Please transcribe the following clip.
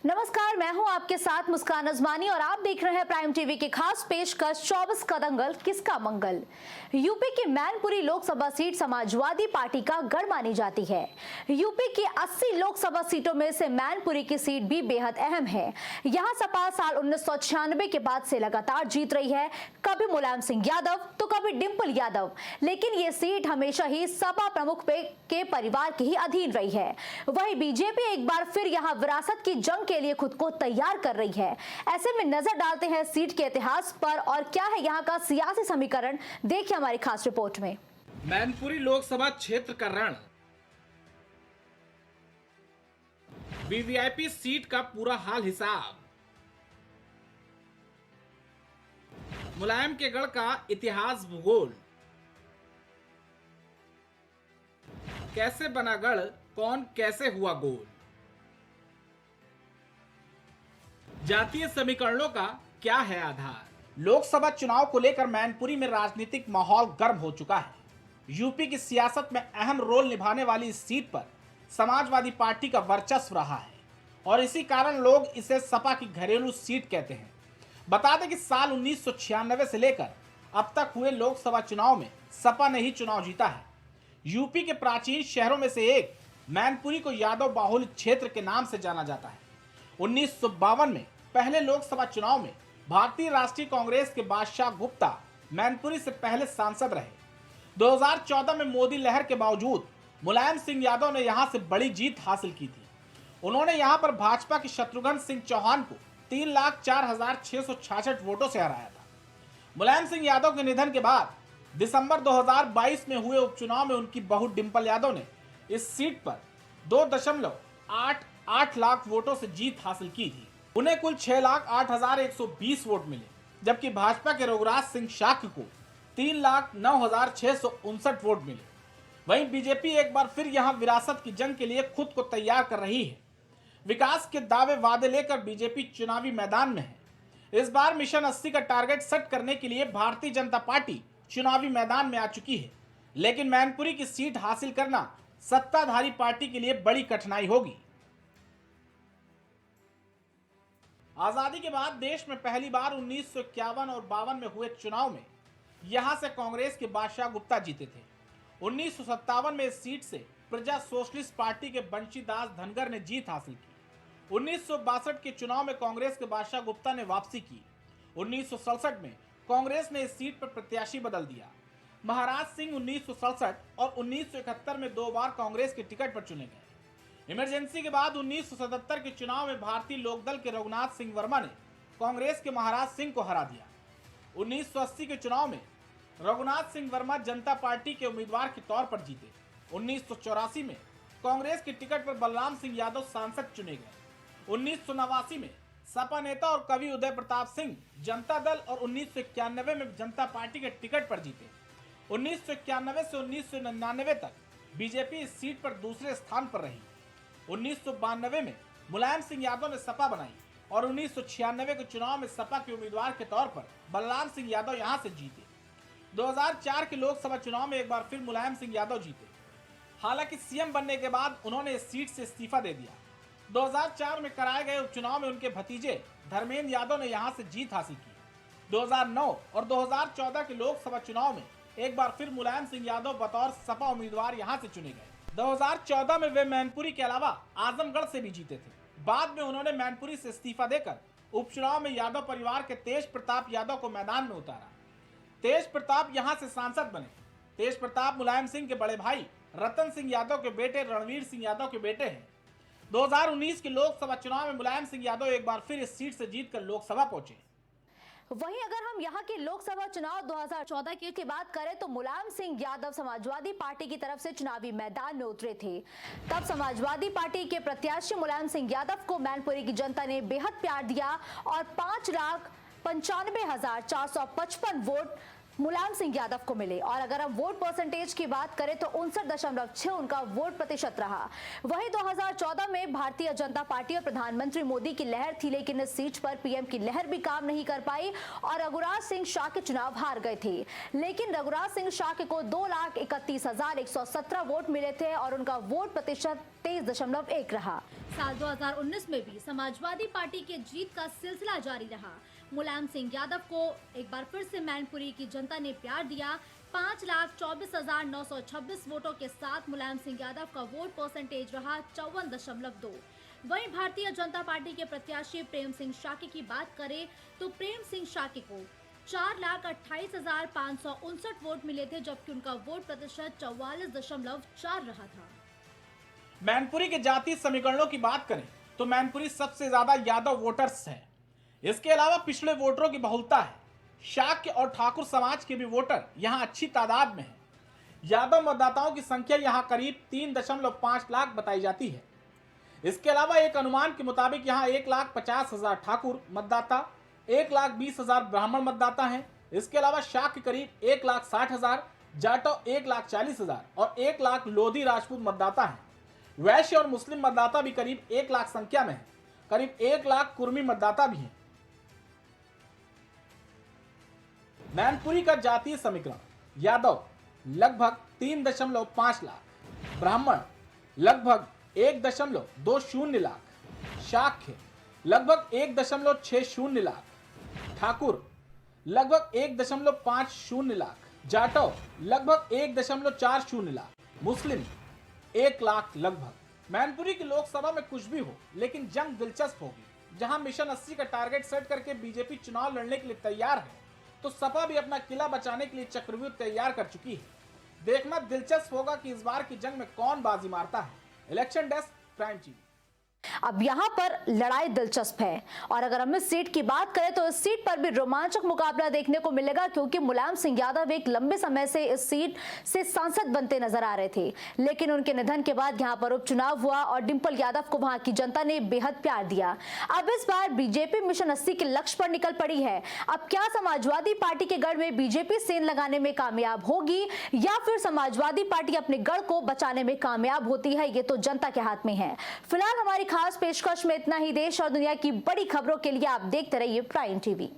नमस्कार, मैं हूं आपके साथ मुस्कान अजमानी और आप देख रहे हैं प्राइम टीवी की खास पेशकश 24 का दंगल किसका मंगल। यूपी की मैनपुरी लोकसभा सीट समाजवादी पार्टी का गढ़ मानी जाती है। यूपी की 80 लोकसभा सीटों में से मैनपुरी की सीट भी बेहद अहम है। यहां सपा साल 1996 के बाद से लगातार जीत रही है, कभी मुलायम सिंह यादव तो कभी डिंपल यादव, लेकिन ये सीट हमेशा ही सपा प्रमुख के परिवार के ही अधीन रही है। वहीं बीजेपी एक बार फिर यहां विरासत की जंग के लिए खुद को तैयार कर रही है। ऐसे में नजर डालते हैं सीट के इतिहास पर और क्या है यहां का सियासी समीकरण, देखिए हमारी खास रिपोर्ट में। मैनपुरी लोकसभा क्षेत्र का रण, वीवीआईपी सीट का पूरा हाल हिसाब, मुलायम के गढ़ का इतिहास भूगोल, कैसे बना गढ़, कौन कैसे हुआ गोल, जातीय समीकरणों का क्या है आधार। लोकसभा चुनाव को लेकर मैनपुरी में राजनीतिक माहौल गर्म हो चुका है। यूपी की सियासत में अहम रोल निभाने वाली इस सीट पर समाजवादी पार्टी का वर्चस्व रहा है और इसी कारण लोग इसे सपा की घरेलू सीट कहते हैं। बता दें कि साल 1996 से लेकर अब तक हुए लोकसभा चुनाव में सपा ने ही चुनाव जीता है। यूपी के प्राचीन शहरों में से एक मैनपुरी को यादव बाहुल क्षेत्र के नाम से जाना जाता है। 1952 में पहले लोकसभा चुनाव में भारतीय राष्ट्रीय कांग्रेस के बादशाह गुप्ता मैनपुरी से पहले सांसद रहे। 2014 में मोदी लहर के बावजूद मुलायम सिंह यादव ने यहां से बड़ी जीत हासिल की थी। उन्होंने यहां पर भाजपा के शत्रुघ्न सिंह चौहान को 3,04,666 वोटों से हराया था। मुलायम सिंह यादव के निधन के बाद दिसंबर 2022 में हुए उपचुनाव में उनकी बहू डिंपल यादव ने इस सीट पर 2.88 लाख वोटों से जीत हासिल की थी। उन्हें कुल 6,08,120 वोट मिले, जबकि भाजपा के रघुराज सिंह शाक्य को 3,09,659 वोट मिले। वहीं बीजेपी एक बार फिर यहां विरासत की जंग के लिए खुद को तैयार कर रही है। विकास के दावे वादे लेकर बीजेपी चुनावी मैदान में है। इस बार मिशन 80 का टारगेट सेट करने के लिए भारतीय जनता पार्टी चुनावी मैदान में आ चुकी है, लेकिन मैनपुरी की सीट हासिल करना सत्ताधारी पार्टी के लिए बड़ी कठिनाई होगी। आजादी के बाद देश में पहली बार 1951 और 52 में हुए चुनाव में यहां से कांग्रेस के बादशाह गुप्ता जीते थे। 1957 में इस सीट से प्रजा सोशलिस्ट पार्टी के बंशीदास धनगर ने जीत हासिल की। 1962 के चुनाव में कांग्रेस के बादशाह गुप्ता ने वापसी की। 1967 में कांग्रेस ने इस सीट पर प्रत्याशी बदल दिया। महाराज सिंह 1967 और 1971 में 2 बार कांग्रेस के टिकट पर चुने गए। इमरजेंसी के बाद 1977 के चुनाव में भारतीय लोकदल के रघुनाथ सिंह वर्मा ने कांग्रेस के महाराज सिंह को हरा दिया। 1980 के चुनाव में रघुनाथ सिंह वर्मा जनता पार्टी के उम्मीदवार के तौर पर जीते। 1984 में कांग्रेस के टिकट पर बलराम सिंह यादव सांसद चुने गए। 1989 में सपा नेता और कवि उदय प्रताप सिंह जनता दल और 1991 में जनता पार्टी के टिकट पर जीते। 1991 से 1999 तक बीजेपी इस सीट पर दूसरे स्थान पर रही। 1992 में मुलायम सिंह यादव ने सपा बनाई और 1996 के चुनाव में सपा के उम्मीदवार के तौर पर बलराम सिंह यादव यहां से जीते। 2004 के लोकसभा चुनाव में एक बार फिर मुलायम सिंह यादव जीते। हालांकि सीएम बनने के बाद उन्होंने इस सीट से इस्तीफा दे दिया। 2004 में कराए गए उपचुनाव में उनके भतीजे धर्मेंद्र यादव ने यहां से जीत हासिल की। 2009 और 2014 के लोकसभा चुनाव में एक बार फिर मुलायम सिंह यादव बतौर सपा उम्मीदवार यहां से चुने गए। 2014 में वे मैनपुरी के अलावा आजमगढ़ से भी जीते थे। बाद में उन्होंने मैनपुरी से इस्तीफा देकर उपचुनाव में यादव परिवार के तेज प्रताप यादव को मैदान में उतारा। तेज प्रताप यहां से सांसद बने। तेज प्रताप मुलायम सिंह के बड़े भाई रतन सिंह यादव के बेटे रणवीर सिंह यादव के बेटे हैं। 2019 के लोकसभा चुनाव में मुलायम सिंह यादव एक बार फिर इस सीट से जीतकर लोकसभा पहुंचे। वहीं अगर हम यहां के लोकसभा चुनाव 2014 की बात करें तो मुलायम सिंह यादव समाजवादी पार्टी की तरफ से चुनावी मैदान में उतरे थे। तब समाजवादी पार्टी के प्रत्याशी मुलायम सिंह यादव को मैनपुरी की जनता ने बेहद प्यार दिया और 5,95,455 वोट मुलायम सिंह यादव को मिले। और अगर हम वोट परसेंटेज की बात करें तो 59.6 उनका वोट प्रतिशत रहा। वहीं 2014 में भारतीय जनता पार्टी और प्रधानमंत्री मोदी की लहर थी, लेकिन इस सीट पर पीएम की लहर भी काम नहीं कर पाई और रघुराज सिंह शाक्य चुनाव हार गए थे। लेकिन रघुराज सिंह शाक्य को 2,31,117 वोट मिले थे और उनका वोट प्रतिशत 23.1 रहा। साल 2019 में भी समाजवादी पार्टी के जीत का सिलसिला जारी रहा। मुलायम सिंह यादव को एक बार फिर से मैनपुरी की जनता ने प्यार दिया। 5,24,926 वोटों के साथ मुलायम सिंह यादव का वोट परसेंटेज रहा 54.2। वहीं भारतीय जनता पार्टी के प्रत्याशी प्रेम सिंह शाक्य की बात करें तो प्रेम सिंह शाक्य को 4,28,559 वोट मिले थे, जबकि उनका वोट प्रतिशत 44.4 रहा था। मैनपुरी के जातीय समीकरणों की बात करें तो मैनपुरी सबसे ज्यादा यादव वोटर्स है। इसके अलावा पिछड़े वोटरों की बहुलता है। शाक्य और ठाकुर समाज के भी वोटर यहां अच्छी तादाद में हैं। यादव मतदाताओं की संख्या यहां करीब 3.5 लाख बताई जाती है। इसके अलावा एक अनुमान के मुताबिक यहां 1,50,000 ठाकुर मतदाता, 1,20,000 ब्राह्मण मतदाता हैं। इसके अलावा शाक्य करीब 1,60,000, जाटव 1,40,000 और 1 लाख लोधी राजपूत मतदाता हैं। वैश्य और मुस्लिम मतदाता भी करीब 1 लाख संख्या में है। करीब 1 लाख कुर्मी मतदाता भी हैं। मैनपुरी का जातीय समीकरण: यादव लगभग 3.5 लाख, ब्राह्मण लगभग 1.20 लाख, शाक्य लगभग 1.60 लाख, ठाकुर लगभग 1.50 लाख, जाटव लगभग 1.40 लाख, मुस्लिम 1 लाख लगभग। मैनपुरी की लोकसभा में कुछ भी हो, लेकिन जंग दिलचस्प होगी। जहां मिशन 80 का टारगेट सेट करके बीजेपी चुनाव लड़ने के लिए तैयार है, तो सपा भी अपना किला बचाने के लिए चक्रव्यूह तैयार कर चुकी है। देखना दिलचस्प होगा कि इस बार की जंग में कौन बाजी मारता है। Election desk, prime TV. अब यहाँ पर लड़ाई दिलचस्प है और अगर हम इस सीट की बात करें तो इस सीट पर भी रोमांचक मुकाबला देखने को मिलेगा, क्योंकि मुलायम सिंह यादव एक लंबे समय से इस सीट से सांसद बनते नजर आ रहे थे, लेकिन उनके निधन के बाद यहाँ पर उपचुनाव हुआ और डिंपल यादव को वहां की जनता ने बेहद प्यार दिया। अब इस बार बीजेपी मिशन 80 के लक्ष्य पर निकल पड़ी है। अब क्या समाजवादी पार्टी के गढ़ में बीजेपी सेंध लगाने में कामयाब होगी या फिर समाजवादी पार्टी अपने गढ़ को बचाने में कामयाब होती है, ये तो जनता के हाथ में है। फिलहाल हमारी खास पेशकश में इतना ही। देश और दुनिया की बड़ी खबरों के लिए आप देखते रहिए प्राइम टीवी।